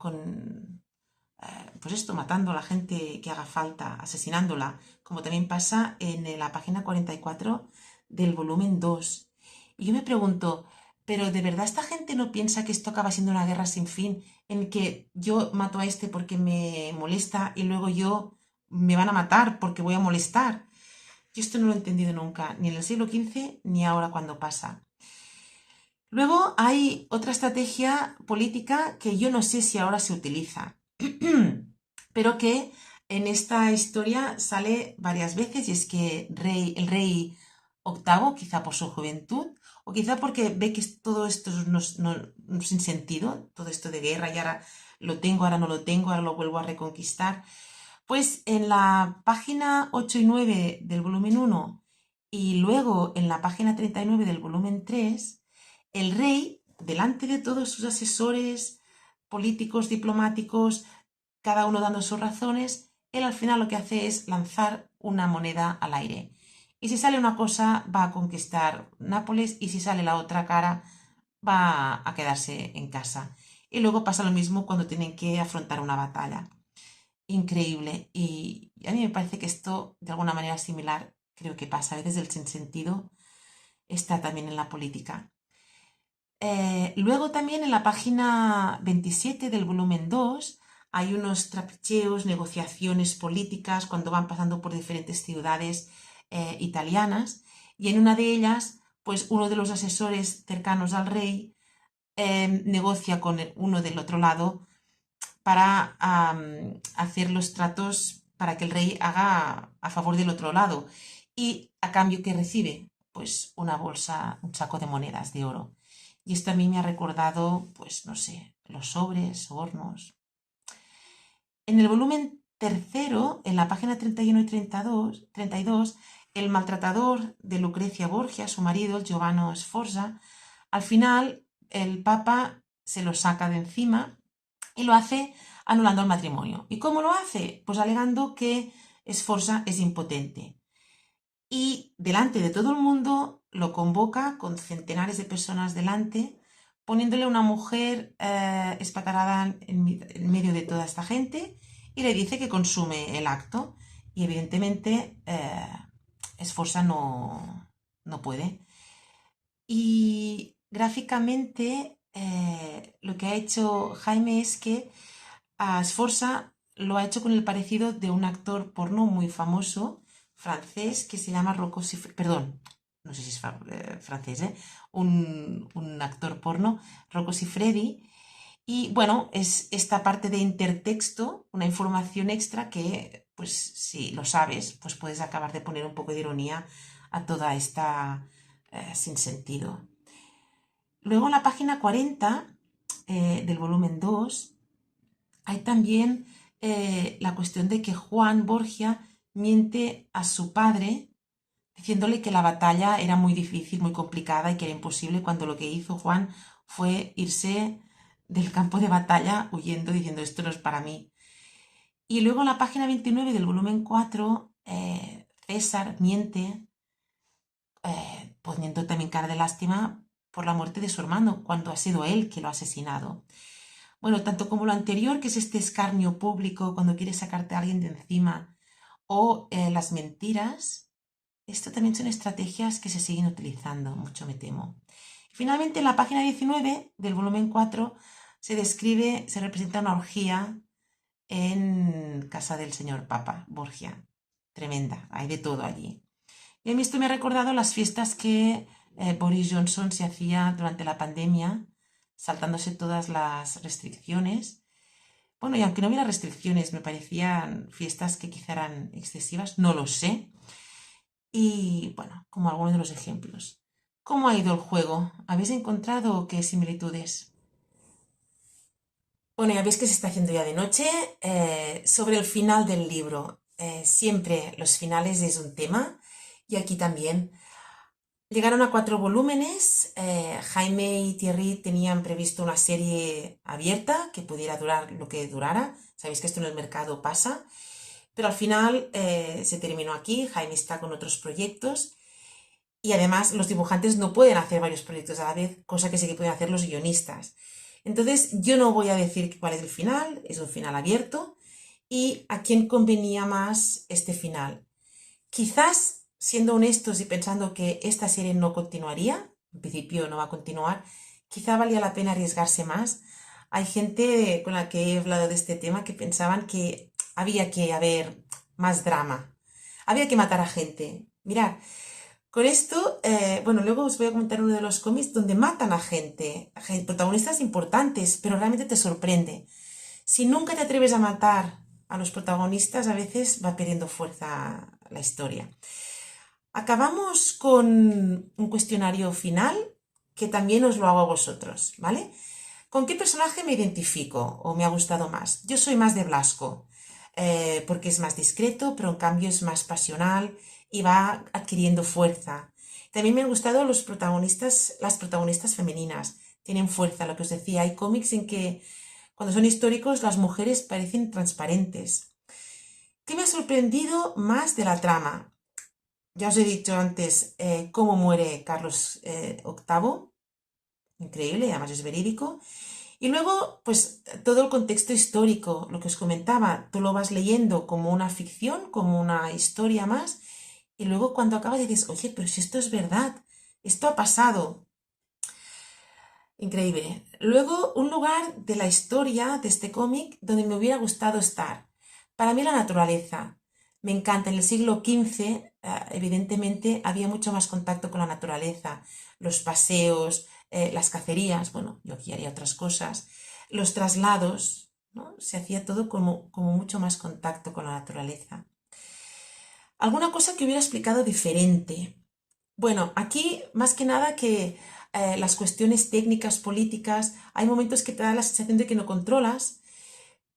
Pues esto, matando a la gente que haga falta, asesinándola, como también pasa en la página 44 del volumen 2. Y yo me pregunto, ¿pero de verdad esta gente no piensa que esto acaba siendo una guerra sin fin, en que yo mato a este porque me molesta y luego yo me van a matar porque voy a molestar? Yo esto no lo he entendido nunca, ni en el siglo XV ni ahora cuando pasa. Luego hay otra estrategia política que yo no sé si ahora se utiliza, pero que en esta historia sale varias veces, y es que el rey VIII, quizá por su juventud, o quizá porque ve que todo esto no sin sentido, todo esto de guerra, y ahora lo tengo, ahora no lo tengo, ahora lo vuelvo a reconquistar, pues en la página 8 y 9 del volumen 1 y luego en la página 39 del volumen 3, el rey, delante de todos sus asesores políticos, diplomáticos, cada uno dando sus razones, él al final lo que hace es lanzar una moneda al aire. Y si sale una cosa, va a conquistar Nápoles, y si sale la otra cara, va a quedarse en casa. Y luego pasa lo mismo cuando tienen que afrontar una batalla. Increíble. Y a mí me parece que esto, de alguna manera similar, creo que pasa. A veces el sinsentido está también en la política. Luego también en la página 27 del volumen 2 hay unos trapicheos, negociaciones políticas cuando van pasando por diferentes ciudades italianas, y en una de ellas, pues uno de los asesores cercanos al rey negocia con uno del otro lado para hacer los tratos para que el rey haga a favor del otro lado. Y a cambio, ¿qué recibe? Pues una bolsa, un saco de monedas de oro. Y esto a mí me ha recordado, pues no sé, los sobres, sobornos. En el volumen tercero, en la página 31 y 32, el maltratador de Lucrecia Borgia, su marido, Giovanni Sforza, al final el Papa se lo saca de encima y lo hace anulando el matrimonio. ¿Y cómo lo hace? Pues alegando que Sforza es impotente. y delante de todo el mundo lo convoca con centenares de personas delante, poniéndole una mujer espatarrada en medio de toda esta gente y le dice que consume el acto y evidentemente Sforza no puede. Y gráficamente lo que ha hecho Jaime es que a Sforza lo ha hecho con el parecido de un actor porno muy famoso francés que se llama Rocco Siffredi, perdón, no sé si es francés, un actor porno, Rocco Siffredi. Y bueno, es esta parte de intertexto, una información extra que, pues si lo sabes, pues puedes acabar de poner un poco de ironía a toda esta sinsentido. Luego en la página 40 del volumen 2 hay también la cuestión de que Juan Borgia miente a su padre diciéndole que la batalla era muy difícil, muy complicada y que era imposible, cuando lo que hizo Juan fue irse del campo de batalla huyendo diciendo esto no es para mí. Y luego en la página 29 del volumen 4 César miente poniendo también cara de lástima por la muerte de su hermano, cuando ha sido él que lo ha asesinado. Bueno, tanto como lo anterior, que es este escarnio público cuando quieres sacarte a alguien de encima, o las mentiras, esto también son estrategias que se siguen utilizando, mucho me temo. Finalmente, en la página 19 del volumen 4 se describe, se representa una orgía en casa del señor Papa Borgia. Tremenda, hay de todo allí. Y a mí esto me ha recordado las fiestas que Boris Johnson se hacía durante la pandemia, saltándose todas las restricciones. Bueno, y aunque no hubiera restricciones, me parecían fiestas que quizá eran excesivas, no lo sé. Y bueno, como algunos de los ejemplos. ¿Cómo ha ido el juego? ¿Habéis encontrado qué similitudes? Bueno, ya veis que se está haciendo ya de noche. Sobre el final del libro, siempre los finales es un tema, y aquí también. Llegaron a 4 volúmenes. Jaime y Thierry tenían previsto una serie abierta que pudiera durar lo que durara. Sabéis que esto en el mercado pasa. Pero al final se terminó aquí. Jaime está con otros proyectos. Y además los dibujantes no pueden hacer varios proyectos a la vez, cosa que sí que pueden hacer los guionistas. Entonces yo no voy a decir cuál es el final, es un final abierto. ¿Y a quién convenía más este final? Quizás, siendo honestos y pensando que esta serie no continuaría, en principio no va a continuar, quizá valía la pena arriesgarse más. Hay gente con la que he hablado de este tema que pensaban que había que haber más drama, había que matar a gente. Mirad, con esto, bueno, luego os voy a comentar uno de los cómics donde matan a gente, protagonistas importantes, pero realmente te sorprende. Si nunca te atreves a matar a los protagonistas, a veces va perdiendo fuerza la historia. Acabamos con un cuestionario final que también os lo hago a vosotros, ¿vale? ¿Con qué personaje me identifico o me ha gustado más? Yo soy más de Blasco, porque es más discreto, pero en cambio es más pasional y va adquiriendo fuerza. También me han gustado las protagonistas femeninas. Tienen fuerza, lo que os decía. Hay cómics en que cuando son históricos las mujeres parecen transparentes. ¿Qué me ha sorprendido más de la trama? Ya os he dicho antes cómo muere Carlos VIII. Increíble, además es verídico. Y luego, pues todo el contexto histórico, lo que os comentaba, tú lo vas leyendo como una ficción, como una historia más, y luego cuando acabas dices, oye, pero si esto es verdad, esto ha pasado. Increíble. Luego, un lugar de la historia de este cómic donde me hubiera gustado estar. Para mí la naturaleza. Me encanta. En el siglo XV, evidentemente, había mucho más contacto con la naturaleza. Los paseos, las cacerías, bueno, yo aquí haría otras cosas. Los traslados, ¿no? Se hacía todo como mucho más contacto con la naturaleza. ¿Alguna cosa que hubiera explicado diferente? Bueno, aquí más que nada que las cuestiones técnicas, políticas, hay momentos que te da la sensación de que no controlas,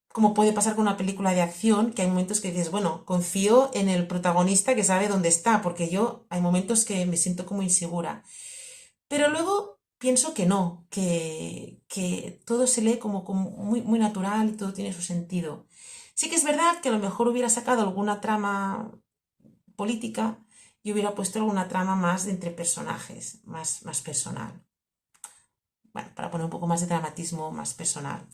como puede pasar con una película de acción, que hay momentos que dices, bueno, confío en el protagonista que sabe dónde está, porque yo hay momentos que me siento como insegura. Pero luego pienso que no, que todo se lee como muy, muy natural y todo tiene su sentido. Sí que es verdad que a lo mejor hubiera sacado alguna trama política y hubiera puesto alguna trama más de entre personajes, más personal. Bueno, para poner un poco más de dramatismo más personal.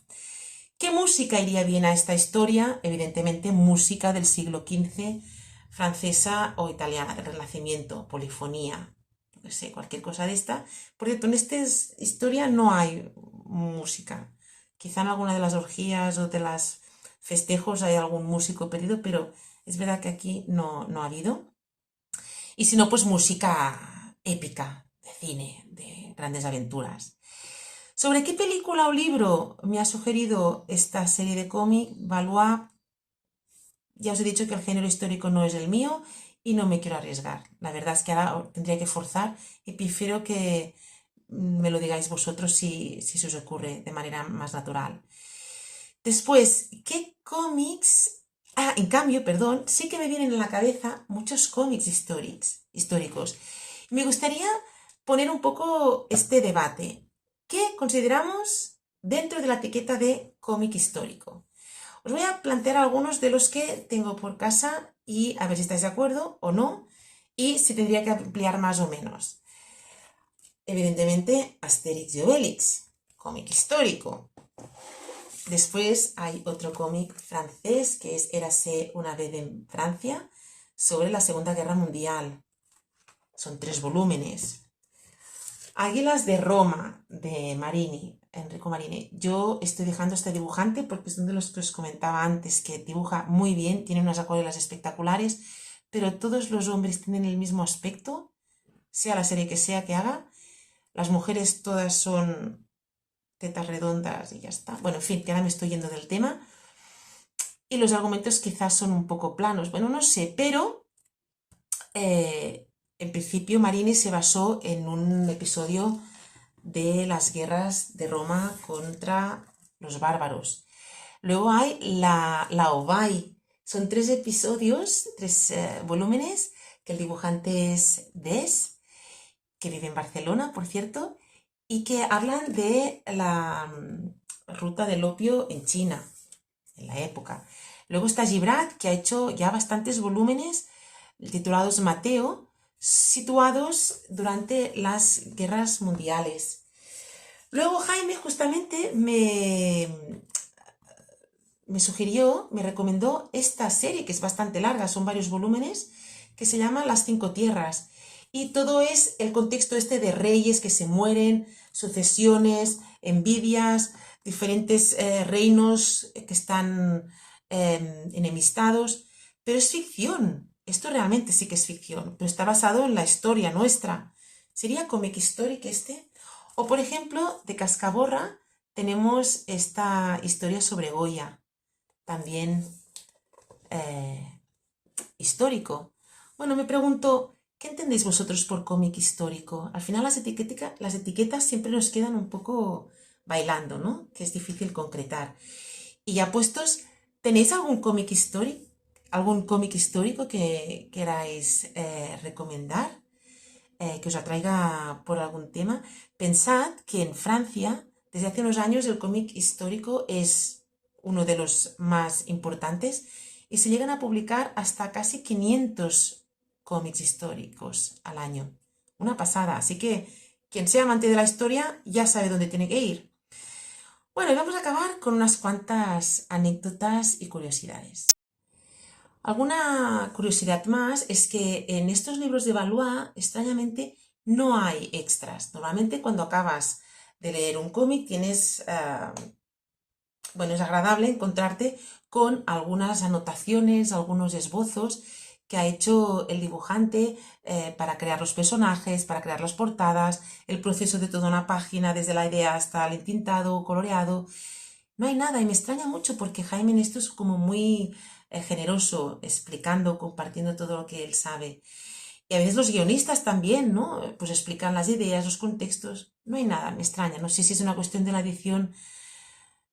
¿Qué música iría bien a esta historia? Evidentemente música del siglo XV, francesa o italiana, del Renacimiento, polifonía, no sé, cualquier cosa de esta. Por cierto, en esta historia no hay música. Quizá en alguna de las orgías o de los festejos hay algún músico perdido, pero es verdad que aquí no ha habido. Y si no, pues música épica, de cine, de grandes aventuras. ¿Sobre qué película o libro me ha sugerido esta serie de cómic? Valois. Ya os he dicho que el género histórico no es el mío y no me quiero arriesgar. La verdad es que ahora tendría que forzar y prefiero que me lo digáis vosotros si se os ocurre de manera más natural. Después, ¿qué cómics? En cambio, perdón, sí que me vienen a la cabeza muchos cómics históricos. Me gustaría poner un poco este debate. ¿Qué consideramos dentro de la etiqueta de cómic histórico? Os voy a plantear algunos de los que tengo por casa y a ver si estáis de acuerdo o no y si tendría que ampliar más o menos. Evidentemente, Asterix y Obelix, cómic histórico. Después hay otro cómic francés que es Érase una vez en Francia sobre la Segunda Guerra Mundial. Son 3 volúmenes. Águilas de Roma, de Marini, Enrico Marini. Yo estoy dejando a este dibujante porque es uno de los que os comentaba antes, que dibuja muy bien, tiene unas acuarelas espectaculares, pero todos los hombres tienen el mismo aspecto, sea la serie que sea que haga. Las mujeres todas son tetas redondas y ya está. Bueno, en fin, que ahora me estoy yendo del tema. Y los argumentos quizás son un poco planos. Bueno, no sé, pero en principio Marini se basó en un episodio de las guerras de Roma contra los bárbaros. Luego hay la Ovaí. Son 3 episodios, 3 volúmenes, que el dibujante es Des, que vive en Barcelona, por cierto, y que hablan de la ruta del opio en China, en la época. Luego está Gibrat, que ha hecho ya bastantes volúmenes titulados Mateo, situados durante las guerras mundiales. Luego Jaime justamente me sugirió, me recomendó esta serie, que es bastante larga, son varios volúmenes, que se llama Las 5 Tierras. Y todo es el contexto este de reyes que se mueren, sucesiones, envidias, diferentes reinos que están enemistados. Pero es ficción. Esto realmente sí que es ficción, pero está basado en la historia nuestra. ¿Sería cómic histórico este? O, por ejemplo, de Cascaborra tenemos esta historia sobre Goya, también histórico. Bueno, me pregunto, ¿qué entendéis vosotros por cómic histórico? Al final las etiquetas siempre nos quedan un poco bailando, ¿no? Que es difícil concretar. Y ya puestos, ¿tenéis algún cómic histórico? ¿Algún cómic histórico que queráis recomendar? Que os atraiga por algún tema. Pensad que en Francia, desde hace unos años, el cómic histórico es uno de los más importantes y se llegan a publicar hasta casi 500 cómics históricos al año. Una pasada. Así que quien sea amante de la historia ya sabe dónde tiene que ir. Bueno, y vamos a acabar con unas cuantas anécdotas y curiosidades. Alguna curiosidad más es que en estos libros de Valois, extrañamente, no hay extras. Normalmente cuando acabas de leer un cómic tienes, bueno, es agradable encontrarte con algunas anotaciones, algunos esbozos que ha hecho el dibujante para crear los personajes, para crear las portadas, el proceso de toda una página, desde la idea hasta el entintado, coloreado. No hay nada y me extraña mucho porque Jaime en esto es como muy generoso, explicando, compartiendo todo lo que él sabe. Y a veces los guionistas también, ¿no? Pues explican las ideas, los contextos. No hay nada, me extraña. No sé si es una cuestión de la edición.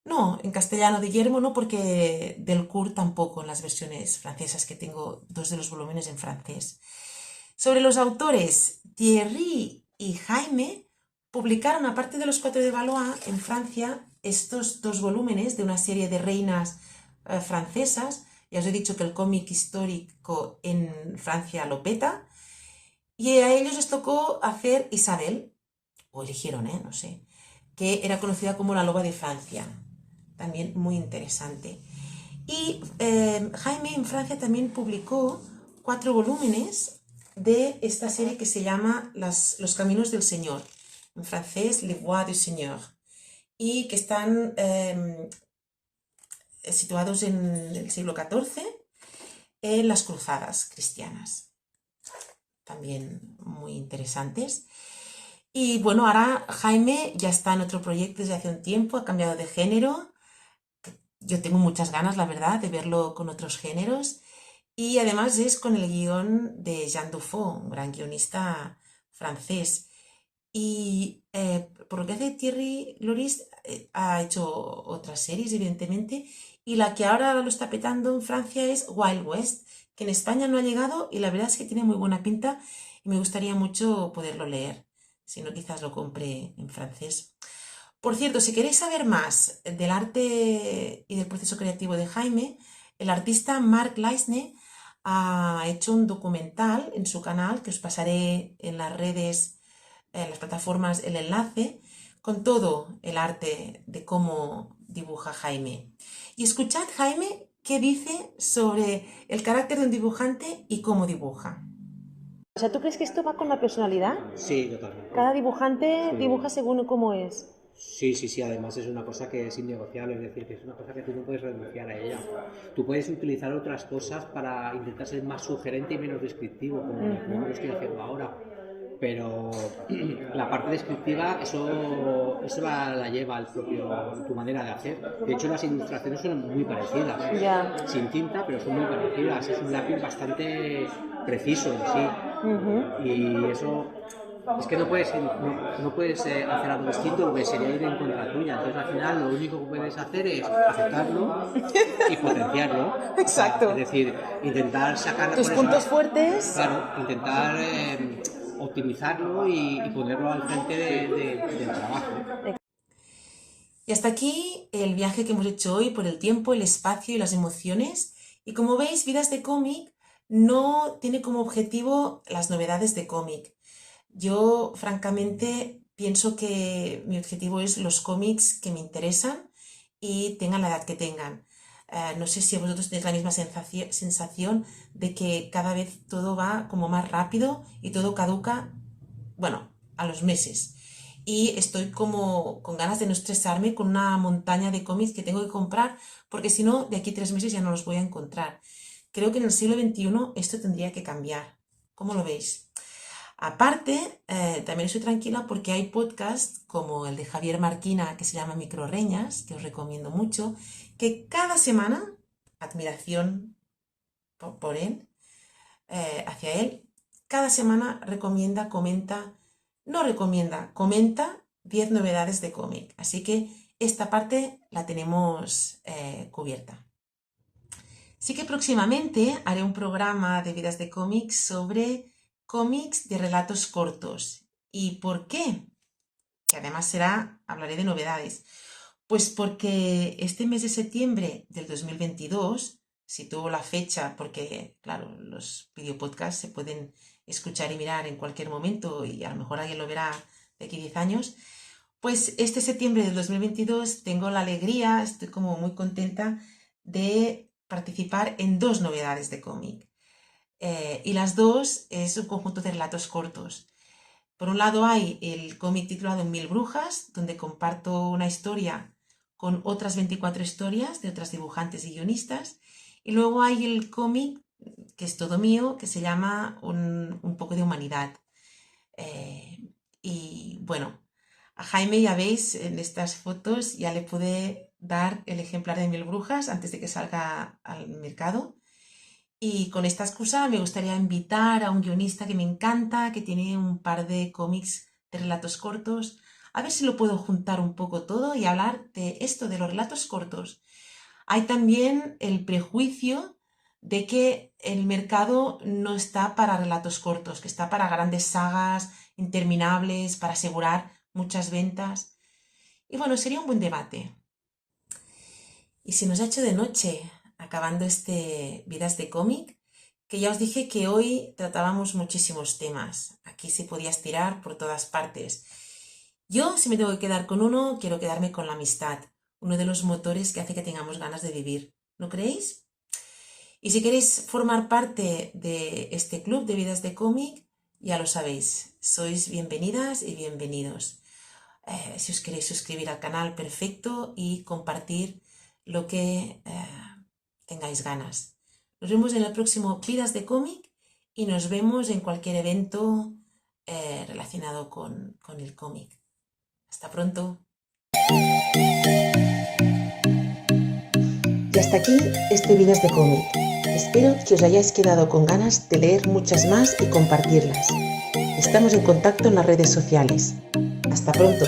No, en castellano de Guillermo no, porque Delcourt tampoco en las versiones francesas, que tengo 2 de los volúmenes en francés. Sobre los autores, Thierry y Jaime publicaron, aparte de los 4 de Valois, en Francia, estos 2 volúmenes de una serie de reinas francesas. Ya os he dicho que el cómic histórico en Francia lo peta. Y a ellos les tocó hacer Isabel, o eligieron, no sé, que era conocida como la loba de Francia. También muy interesante. Y Jaime en Francia también publicó 4 volúmenes de esta serie que se llama Los Caminos del Señor, en francés Les Voies du Seigneur, y que están situados en el siglo XIV, en las cruzadas cristianas. También muy interesantes. Y bueno, ahora Jaime ya está en otro proyecto desde hace un tiempo, ha cambiado de género. Yo tengo muchas ganas, la verdad, de verlo con otros géneros. Y además es con el guión de Jean Dufault, un gran guionista francés. Y por lo que hace Thierry Loris, ha hecho otras series, evidentemente. Y la que ahora lo está petando en Francia es Wild West, que en España no ha llegado y la verdad es que tiene muy buena pinta y me gustaría mucho poderlo leer. Si no, quizás lo compre en francés. Por cierto, si queréis saber más del arte y del proceso creativo de Jaime, el artista Mark Leisner ha hecho un documental en su canal, que os pasaré en las redes, en las plataformas, el enlace, con todo el arte de cómo dibuja Jaime. Y escuchad, Jaime, qué dice sobre el carácter de un dibujante y cómo dibuja. O sea, ¿tú crees que esto va con la personalidad? Sí, totalmente. Cada dibujante Sí. dibuja según cómo es. Sí, sí, sí, además es una cosa que es innegociable, es decir, que es una cosa que tú no puedes renunciar a ella. Tú puedes utilizar otras cosas para intentar ser más sugerente y menos descriptivo, como lo estoy haciendo ahora. Pero la parte descriptiva, eso la lleva tu manera de hacer. De hecho, las ilustraciones son muy parecidas. Ya. Sin tinta, pero son muy parecidas. Es un lápiz bastante preciso en sí. Y eso es que no puedes hacer algo distinto porque sería ir en contra tuya. Entonces, al final, lo único que puedes hacer es aceptarlo y potenciarlo. Exacto. Es decir, intentar sacar Tus puntos fuertes. Claro, intentar optimizarlo y ponerlo al frente del trabajo. Y hasta aquí el viaje que hemos hecho hoy por el tiempo, el espacio y las emociones. Y como veis, Vidas de Cómic no tiene como objetivo las novedades de cómic. Yo, francamente, pienso que mi objetivo es los cómics que me interesan y tengan la edad que tengan. No sé si vosotros tenéis la misma sensación de que cada vez todo va como más rápido y todo caduca, bueno, a los meses. Y estoy como con ganas de no estresarme con una montaña de cómics que tengo que comprar, porque si no, de aquí a 3 meses ya no los voy a encontrar. Creo que en el siglo XXI esto tendría que cambiar. ¿Cómo lo veis? Aparte, también estoy tranquila porque hay podcasts como el de Javier Marquina, que se llama Microreñas, que os recomiendo mucho, que cada semana, admiración por él, hacia él, cada semana comenta 10 novedades de cómic. Así que esta parte la tenemos cubierta. Sí que próximamente haré un programa de Vidas de Cómics sobre cómics de relatos cortos. ¿Y por qué? Que además hablaré de novedades. Pues porque este mes de septiembre del 2022, sitúo la fecha porque, claro, los videopodcasts se pueden escuchar y mirar en cualquier momento y a lo mejor alguien lo verá de aquí a 10 años, pues este septiembre del 2022 tengo la alegría, estoy como muy contenta de participar en 2 novedades de cómic. Y las 2 es un conjunto de relatos cortos. Por un lado hay el cómic titulado Mil Brujas, donde comparto una historia con otras 24 historias de otras dibujantes y guionistas. Y luego hay el cómic, que es todo mío, que se llama Un poco de humanidad. Y bueno, a Jaime ya veis en estas fotos, ya le pude dar el ejemplar de Mil Brujas antes de que salga al mercado. Y con esta excusa me gustaría invitar a un guionista que me encanta, que tiene un par de cómics de relatos cortos, a ver si lo puedo juntar un poco todo y hablar de esto, de los relatos cortos. Hay también el prejuicio de que el mercado no está para relatos cortos, que está para grandes sagas interminables, para asegurar muchas ventas. Y bueno, sería un buen debate. Y se nos ha hecho de noche, acabando este Vidas de Cómic, que ya os dije que hoy tratábamos muchísimos temas. Aquí se podía estirar por todas partes. Yo, si me tengo que quedar con uno, quiero quedarme con la amistad, uno de los motores que hace que tengamos ganas de vivir. ¿No creéis? Y si queréis formar parte de este club de vidas de cómic, ya lo sabéis, sois bienvenidas y bienvenidos. Si os queréis suscribir al canal, perfecto, y compartir lo que tengáis ganas. Nos vemos en el próximo Vidas de cómic y nos vemos en cualquier evento relacionado con el cómic. Hasta pronto. Y hasta aquí este Vidas de cómic. Espero que os hayáis quedado con ganas de leer muchas más y compartirlas. Estamos en contacto en las redes sociales. Hasta pronto.